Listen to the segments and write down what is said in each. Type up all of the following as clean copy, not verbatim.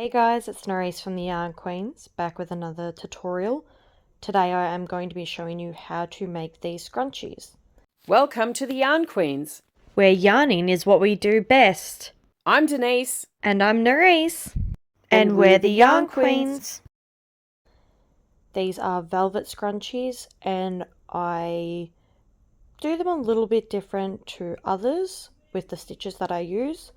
Hey guys, it's Narece from the Yarn Queens, back with another tutorial. Today I am going to be showing you how to make these scrunchies. Welcome to the Yarn Queens, where yarning is what we do best. I'm Deniz. And I'm Narece. And we're the Yarn Queens. These are velvet scrunchies, and I do them a little bit different to others with the stitches that I use.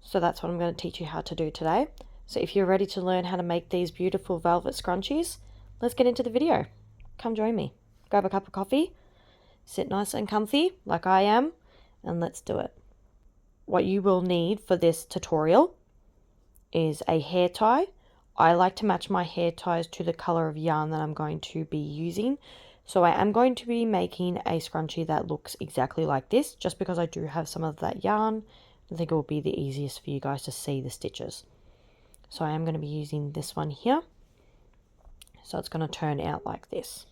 So that's what I'm going to teach you how to do today. So if you're ready to learn how to make these beautiful velvet scrunchies, let's get into the video. Come join me. Grab a cup of coffee, sit nice and comfy like I am, and let's do it. What you will need for this tutorial is a hair tie. I like to match my hair ties to the color of yarn that I'm going to be using. So I am going to be making a scrunchie that looks exactly like this, just because I do have some of that yarn. I think it will be the easiest for you guys to see the stitches. So I am going to be using this one here. So it's going to turn out like this.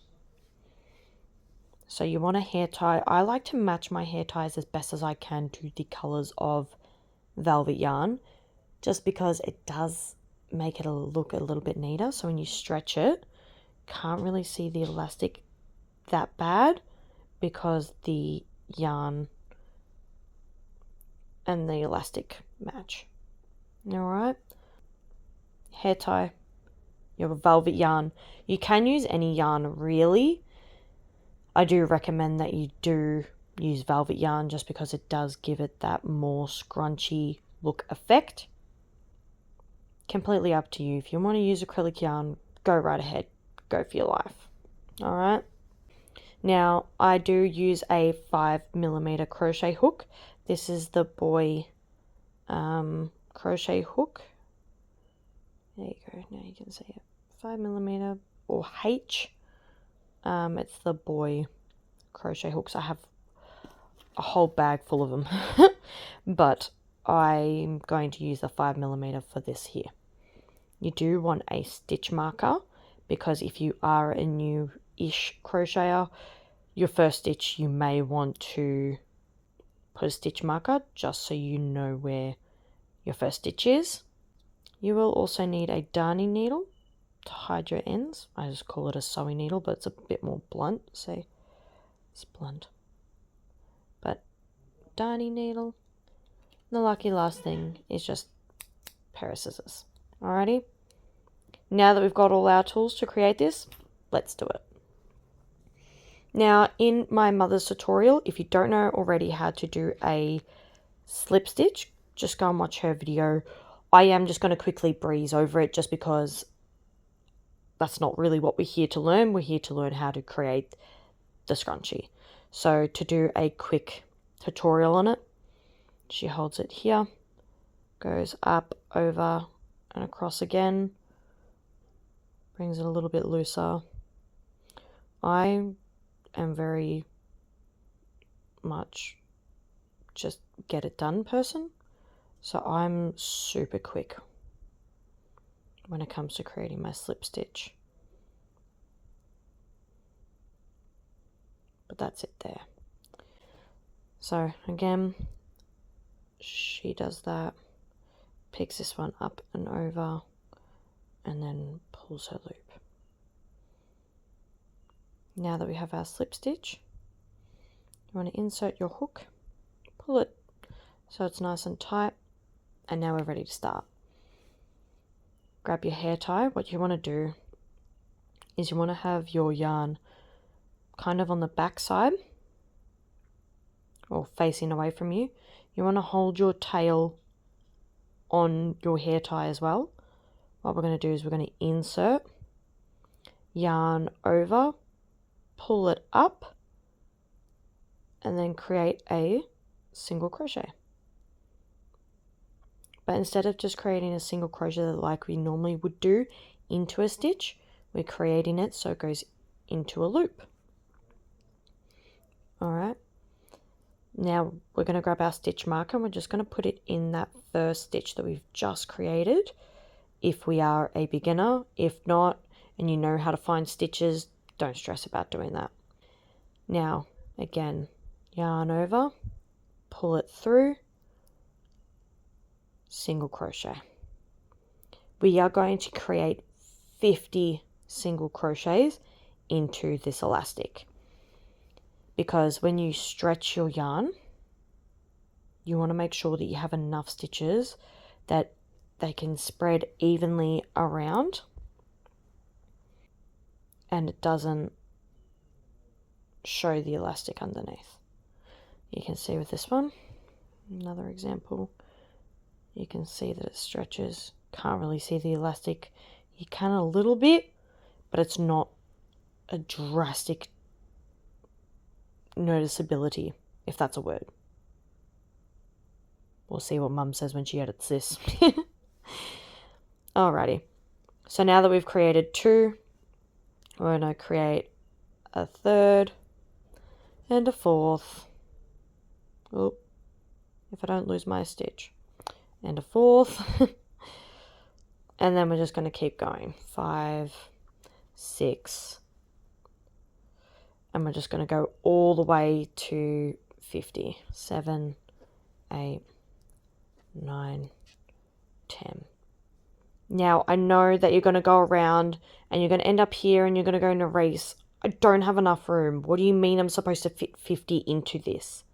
So you want a hair tie. I like to match my hair ties as best as I can to the colors of velvet yarn, just because it does make it look a little bit neater. So when you stretch it, can't really see the elastic that bad because the yarn and the elastic match. Alright, hair tie, your velvet yarn. You can use any yarn really. I do recommend that you do use velvet yarn just because it does give it that more scrunchy look effect. Completely up to you. If you want to use acrylic yarn, go right ahead. Go for your life. Alright. Now, I do use a 5mm crochet hook. This is the boy crochet hook. There you go. Now you can see it. 5mm or H. It's the boy crochet hooks. I have a whole bag full of them. But I'm going to use the 5mm for this here. You do want a stitch marker, because if you are a new-ish crocheter, your first stitch you may want to put a stitch marker just so you know where your first stitch is. You will also need a darning needle to hide your ends. I just call it a sewing needle, but it's a bit more blunt. See, it's blunt. But darning needle. The lucky last thing is just a pair of scissors. Alrighty. Now that we've got all our tools to create this, let's do it. Now, in my mother's tutorial, if you don't know already how to do a slip stitch, just go and watch her video. I am just going to quickly breeze over it just because that's not really what we're here to learn. We're here to learn how to create the scrunchie. So to do a quick tutorial on it, she holds it here, goes up, over, and across again, brings it a little bit looser. I am very much just get it done person, so I'm super quick when it comes to creating my slip stitch. But that's it there. So again, she does that, picks this one up and over, and then pulls her loop. Now that we have our slip stitch, you want to insert your hook, pull it so it's nice and tight, and now we're ready to start. Grab your hair tie. What you want to do is you want to have your yarn kind of on the back side or facing away from you. You want to hold your tail on your hair tie as well. What we're going to do is we're going to insert, yarn over, pull it up, and then create a single crochet. But instead of just creating a single crochet like we normally would do into a stitch, we're creating it so it goes into a loop. Alright, now we're going to grab our stitch marker and we're just going to put it in that first stitch that we've just created. If we are a beginner, if not, and you know how to find stitches, don't stress about doing that. Now, again, yarn over, pull it through, single crochet. we are going to create 50 single crochets into this elastic. Because when you stretch your yarn, you want to make sure that you have enough stitches that they can spread evenly around and it doesn't show the elastic underneath. You can see with this one, another example, you can see that it stretches. Can't really see the elastic. You can a little bit, but it's not a drastic noticeability, if that's a word. We'll see what Mum says when she edits this. Alrighty. So now that we've created 2, we're going to create a 3rd and a 4th. Oh, if I don't lose my stitch. And a 4th. And then we're just going to keep going. 5, 6. And we're just going to go all the way to 50. 7, 8, 9, 10. Now, I know that you're going to go around and you're going to end up here and you're going to go Narece. I don't have enough room. What do you mean I'm supposed to fit 50 into this?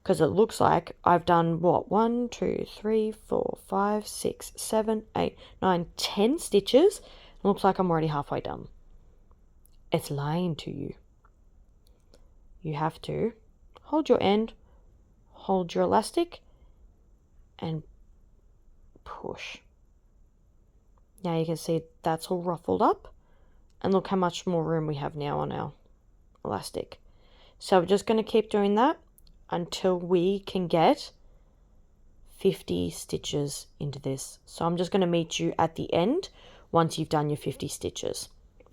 Because it looks like I've done, what, 1, 2, 3, 4, 5, 6, 7, 8, 9, 10 stitches. It looks like I'm already halfway done. It's lying to you. You have to hold your end, hold your elastic, and push. Now you can see that's all ruffled up. And look how much more room we have now on our elastic. So we're just going to keep doing that until we can get 50 stitches into this. So I'm just going to meet you at the end once you've done your 50 stitches.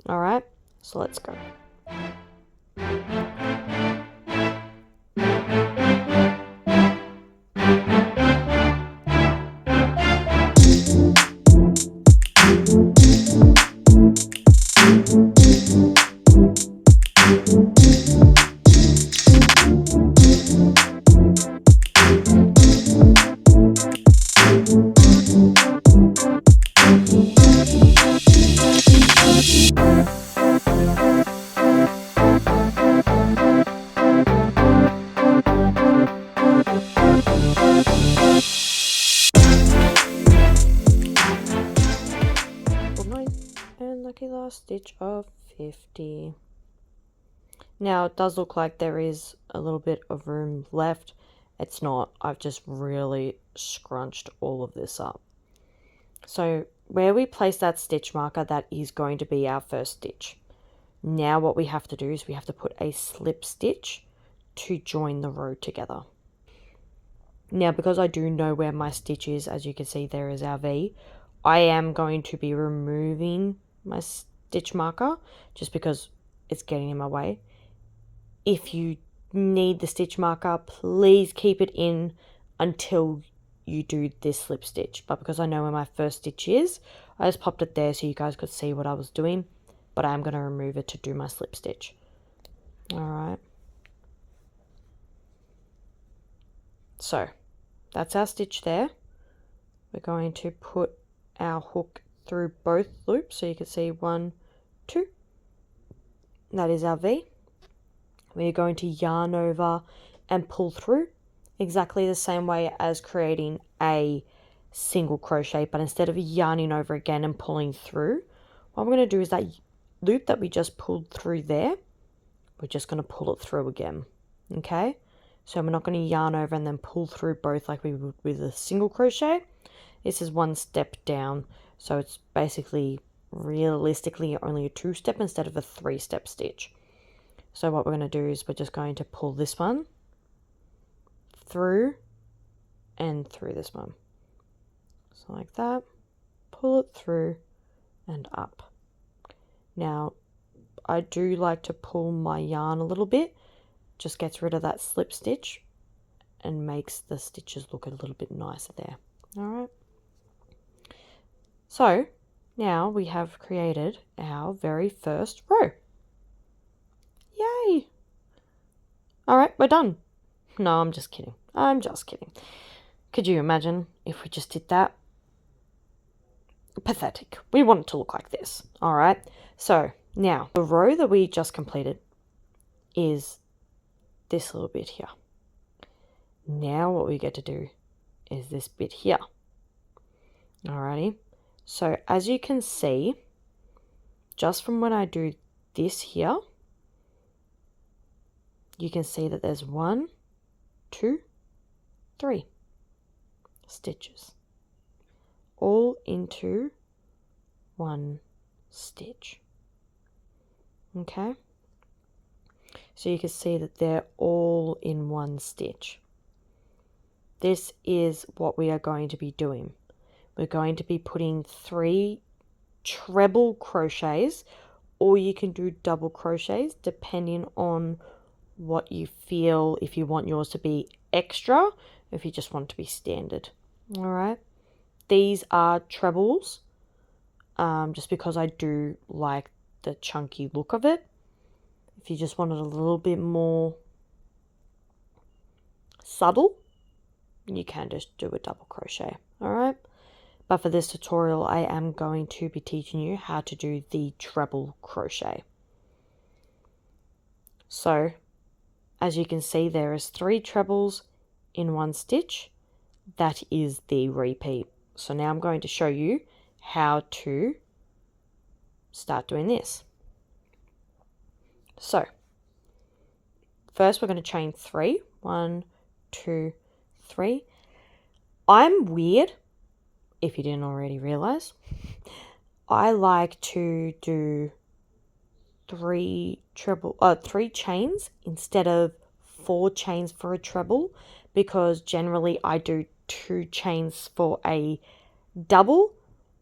All right, so let's go. Stitch of 50. Now it does look like there is a little bit of room left. It's not. I've just really scrunched all of this up. So where we place that stitch marker, that is going to be our first stitch. Now what we have to do is we have to put a slip stitch to join the row together. Now because I do know where my stitch is, as you can see there is our V, I am going to be removing my stitch marker just because it's getting in my way. If you need the stitch marker, please keep it in until you do this slip stitch. But because I know where my first stitch is, I just popped it there so you guys could see what I was doing, but I'm going to remove it to do my slip stitch. All right, so that's our stitch there. We're going to put our hook through both loops so you can see 1, 2. That is our V. We're going to yarn over and pull through exactly the same way as creating a single crochet, but instead of yarning over again and pulling through, what we're going to do is that loop that we just pulled through there, we're just going to pull it through again. Okay, so we're not going to yarn over and then pull through both like we would with a single crochet. This is one step down, so it's basically realistically only a 2-step instead of a 3-step stitch. So what we're going to do is we're just going to pull this one through and through this one. So like that, pull it through and up. Now I do like to pull my yarn a little bit, just gets rid of that slip stitch and makes the stitches look a little bit nicer there. All right, so now we have created our very first row. Yay! All right, we're done. No, I'm just kidding. I'm just kidding. Could you imagine if we just did that? pathetic. We want it to look like this. All right. So now the row that we just completed is this little bit here. Now what we get to do is this bit here. Alrighty. So as you can see, just from when I do this here, you can see that there's 1, 2, 3 stitches, all into one stitch. Okay, so you can see that they're all in one stitch. This is what we are going to be doing. We're going to be putting 3 treble crochets, or you can do double crochets depending on what you feel, if you want yours to be extra, if you just want it to be standard. All right, these are trebles, just because I do like the chunky look of it. If you just want it a little bit more subtle, you can just do a double crochet. All right, but for this tutorial I am going to be teaching you how to do the treble crochet. So as you can see, there is 3 trebles in one stitch. That is the repeat. So now I'm going to show you how to start doing this. So first we're going to chain 3. 1, 2, 3. I'm weird, if you didn't already realize. I like to do 3 chains instead of 4 chains for a treble, because generally I do 2 chains for a double,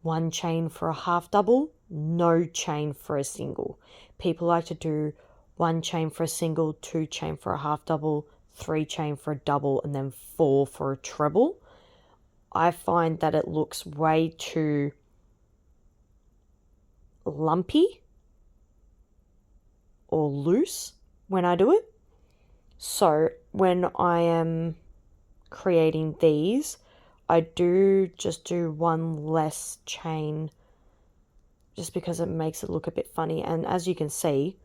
1 chain for a half double, no chain for a single. People like to do 1 chain for a single, 2 chain for a half double, 3 chain for a double, and then 4 for a treble. I find that it looks way too lumpy or loose when I do it. So when I am creating these, I do just do 1 less chain, just because it makes it look a bit funny. And as you can see,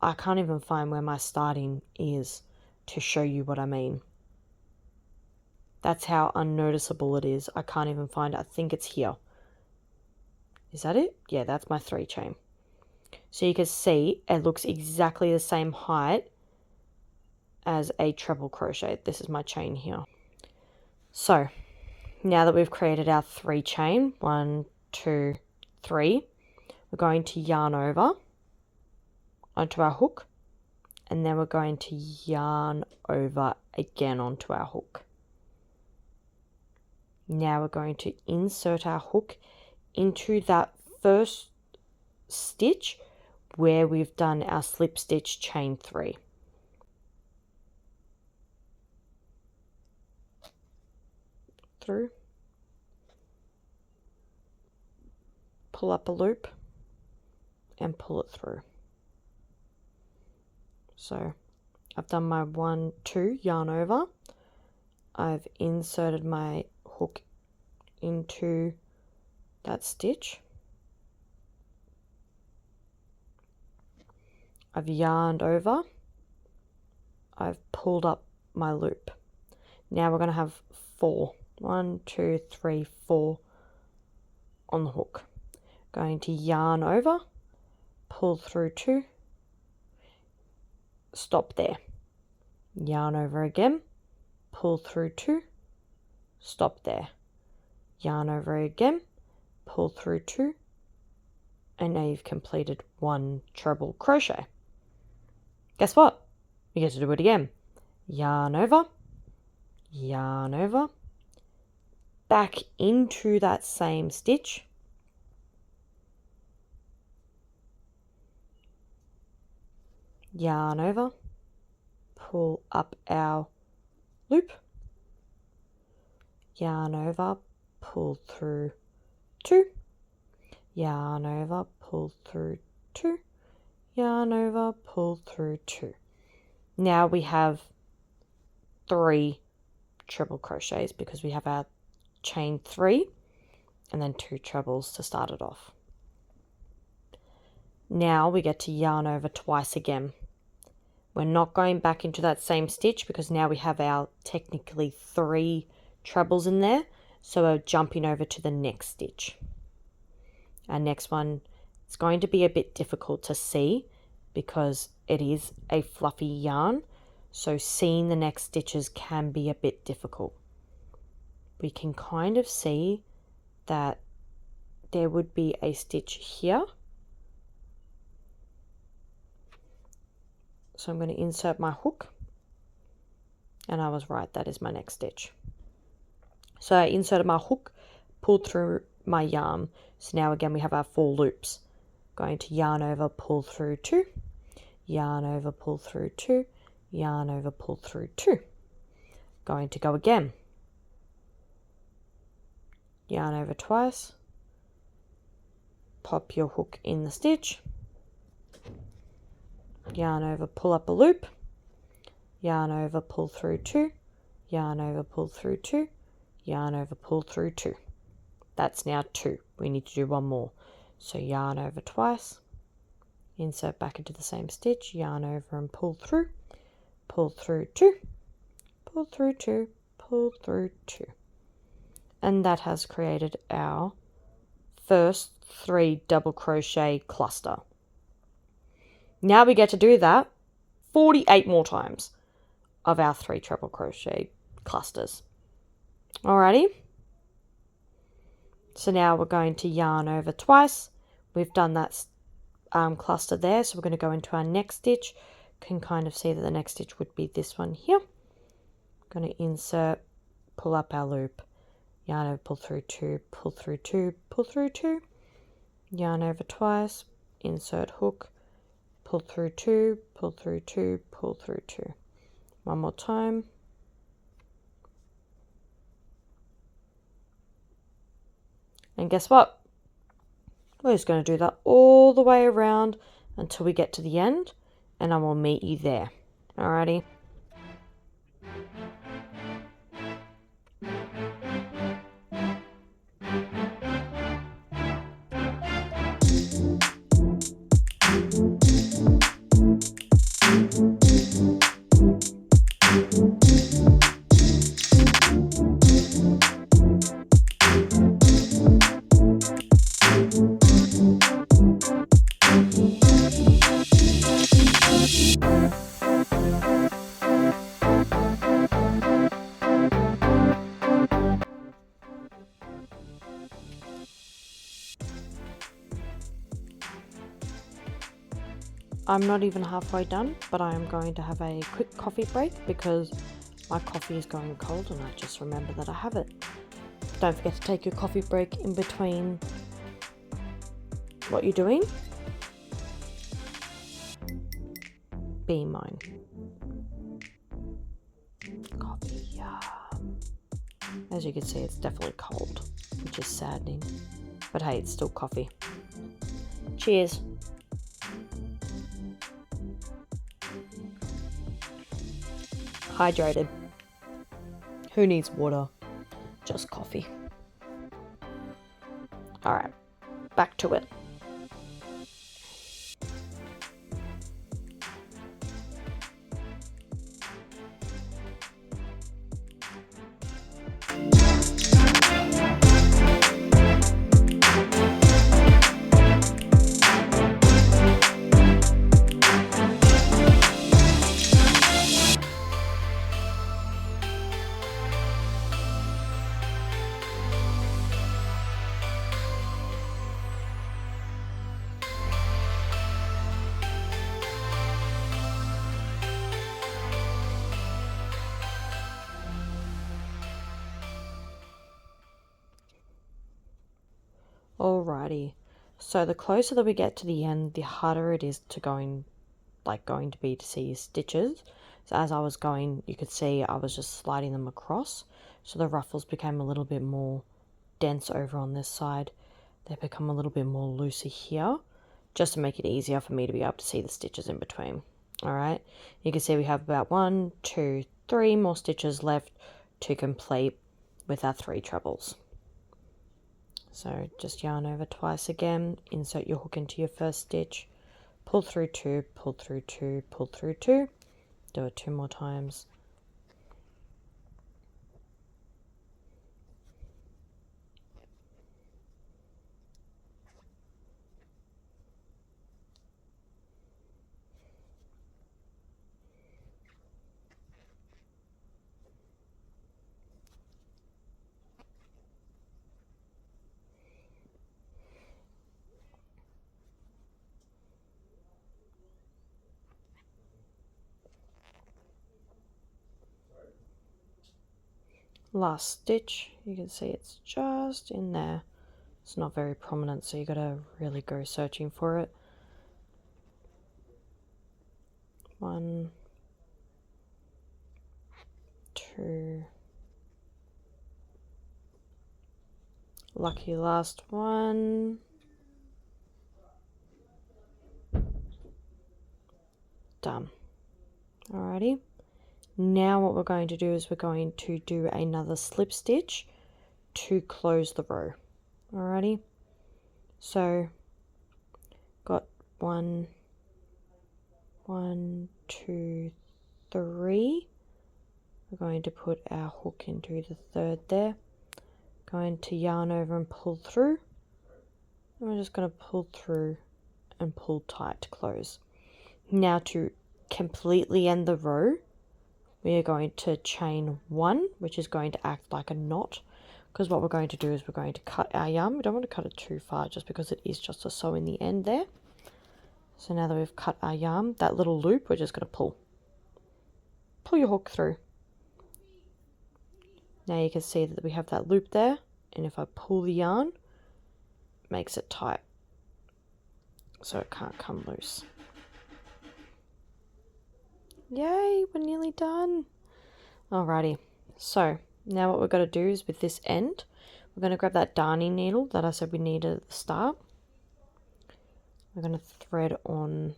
I can't even find where my starting is to show you what I mean. That's how unnoticeable it is. I can't even find it. I think it's here. Is that it? Yeah, that's my 3 chain. So you can see it looks exactly the same height as a treble crochet. This is my chain here. So now that we've created our 3 chain, 1, 2, 3, we're going to yarn over onto our hook, and then we're going to yarn over again onto our hook. Now we're going to insert our hook into that first stitch where we've done our slip stitch chain 3. Through, pull up a loop and pull it through. So I've done my 1, 2 yarn over. I've inserted my hook into that stitch. I've yarned over. I've pulled up my loop. Now we're going to have 4. 1, 2, 3, 4 on the hook. Going to yarn over, pull through 2, stop there. Yarn over again, pull through 2, stop there. Yarn over again, pull through 2, and now you've completed 1 treble crochet. Guess what? You get to do it again. Yarn over, back into that same stitch, yarn over, pull up our loop, yarn over, pull through 2, yarn over, pull through 2, yarn over, pull through 2. Now we have 3 treble crochets because we have our chain 3 and then 2 trebles to start it off. Now we get to yarn over twice again. We're not going back into that same stitch because now we have our technically 3 trebles in there, so we're jumping over to the next stitch. Our next one is going to be a bit difficult to see because it is a fluffy yarn, so seeing the next stitches can be a bit difficult. We can kind of see that there would be a stitch here. So I'm going to insert my hook, and I was right, that is my next stitch. So I inserted my hook, pulled through my yarn. So now again we have our 4 loops. Going to yarn over, pull through 2, yarn over, pull through 2, yarn over, pull through 2. Going to go again. Yarn over twice, pop your hook in the stitch, yarn over, pull up a loop, yarn over, pull through 2, yarn over, pull through 2, yarn over, pull through 2. That's now 2. We need to do 1 more. So yarn over twice, insert back into the same stitch, yarn over and pull through 2, pull through 2, pull through 2. And that has created our first 3 double crochet cluster. Now we get to do that 48 more times of our 3 treble crochet clusters. Alrighty. So now we're going to yarn over twice. We've done that cluster there, so we're going to go into our next stitch. Can kind of see that the next stitch would be this one here. Going to insert, pull up our loop, yarn over, pull through 2, pull through 2, pull through 2, yarn over twice, insert hook, pull through 2, pull through 2, pull through 2. 1 more time. And guess what? We're just going to do that all the way around until we get to the end, and I will meet you there. Alrighty. I'm not even halfway done, but I am going to have a quick coffee break because my coffee is going cold and I just remember that I have it. Don't forget to take your coffee break in between what you're doing. Be mine. Coffee, yum. As you can see, it's definitely cold, which is saddening. But hey, it's still coffee. Cheers. Hydrated. Who needs water? Just coffee. Alright, back to it. Alrighty, so the closer that we get to the end, the harder it is to going to be to see your stitches. So as I was going, you could see I was just sliding them across, so the ruffles became a little bit more dense over on this side. They become a little bit more looser here, just to make it easier for me to be able to see the stitches in between. Alright, you can see we have about 1, 2, 3 more stitches left to complete with our 3 trebles. So just yarn over twice again, insert your hook into your first stitch, pull through 2, pull through 2, pull through 2, do it 2 more times. Last stitch, you can see it's just in there. It's not very prominent, so you gotta really go searching for it. 1, 2, lucky last one. Done. Alrighty. Now what we're going to do is we're going to do another slip stitch to close the row. Alrighty. So got 1, 2, 3. We're going to put our hook into the third there. Going to yarn over and pull through. And we're just going to pull through and pull tight to close. Now to completely end the row, we are going to chain 1, which is going to act like a knot, because what we're going to do is we're going to cut our yarn. We don't want to cut it too far just because it is just a sew in the end there. So now that we've cut our yarn, that little loop, we're just going to pull your hook through. Now you can see that we have that loop there, and if I pull the yarn, it makes it tight so it can't come loose. Yay, we're nearly done. Alrighty, so now what we're going to do is with this end, we're going to grab that darning needle that I said we needed at the start. We're going to thread on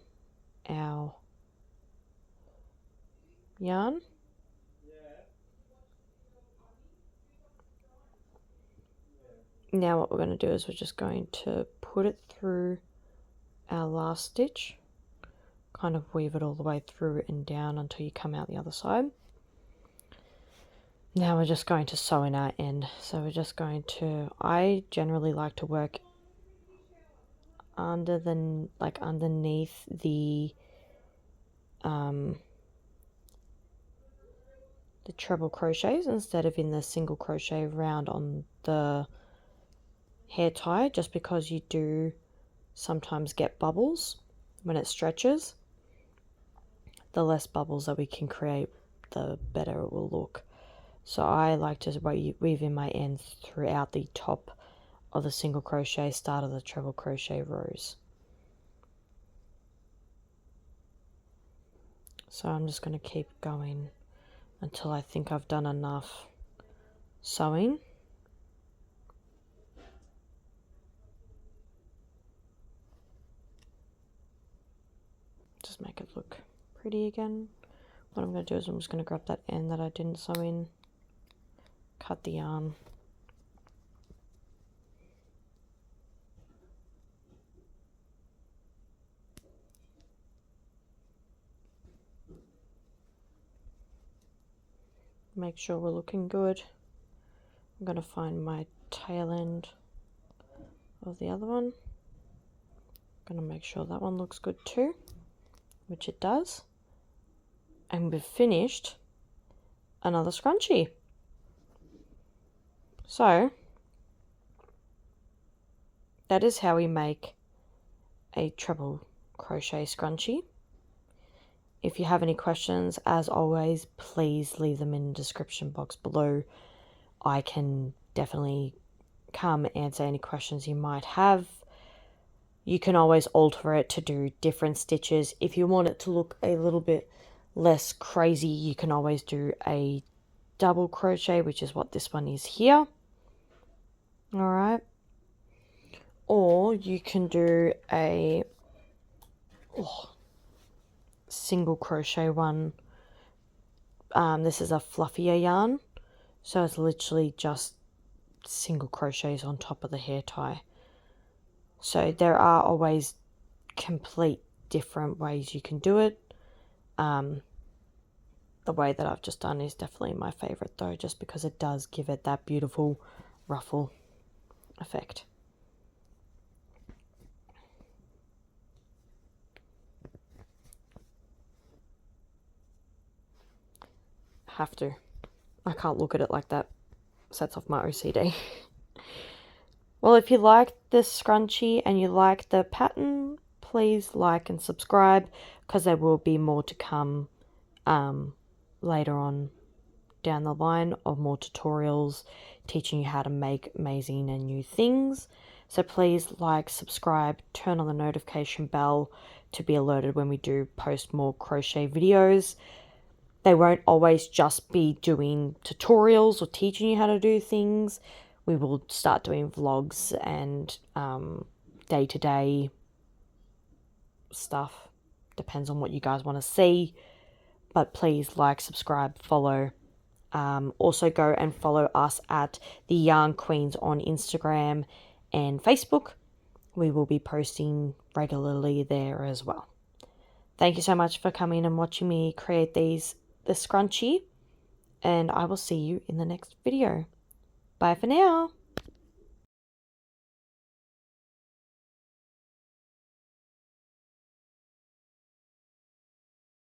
our yarn. Now what we're going to do is we're just going to put it through our last stitch, kind of weave it all the way through and down until you come out the other side. Now we're just going to sew in our end. So we're just going to, I generally like to work under the, like underneath the treble crochets instead of in the single crochet round on the hair tie, just because you do sometimes get bubbles when it stretches. The less bubbles that we can create, the better it will look. So I like to weave in my ends throughout the top of the single crochet, start of the treble crochet rows. So I'm just going to keep going until I think I've done enough sewing. Just make it look pretty again. What I'm going to do is I'm just going to grab that end that I didn't sew in, cut the yarn, make sure we're looking good. I'm going to find my tail end of the other one. I'm going to make sure that one looks good too, which it does. And we've finished another scrunchie. So that is how we make a treble crochet scrunchie. If you have any questions, as always, please leave them in the description box below. I can definitely come answer any questions you might have. You can always alter it to do different stitches. If you want it to look a little bit less crazy, you can always do a double crochet, which is what this one is here. All right. Or you can do a single crochet one. This is a fluffier yarn, so it's literally just single crochets on top of the hair tie. So there are always complete different ways you can do it. The way that I've just done is definitely my favorite though, just because it does give it that beautiful ruffle effect. Have to. I can't look at it like that. Sets off my OCD. Well, if you like this scrunchie and you like the pattern, please like and subscribe, because there will be more to come later on down the line of more tutorials teaching you how to make amazing and new things. So please like, subscribe, turn on the notification bell to be alerted when we do post more crochet videos. They won't always just be doing tutorials or teaching you how to do things. We will start doing vlogs and day-to-day stuff. Depends on what you guys want to see. But please like, subscribe, follow. Also go and follow us at the Yarn Queens on Instagram and Facebook. We will be posting regularly there as well. Thank you so much for coming and watching me create the scrunchie, and I will see you in the next video. Bye for now.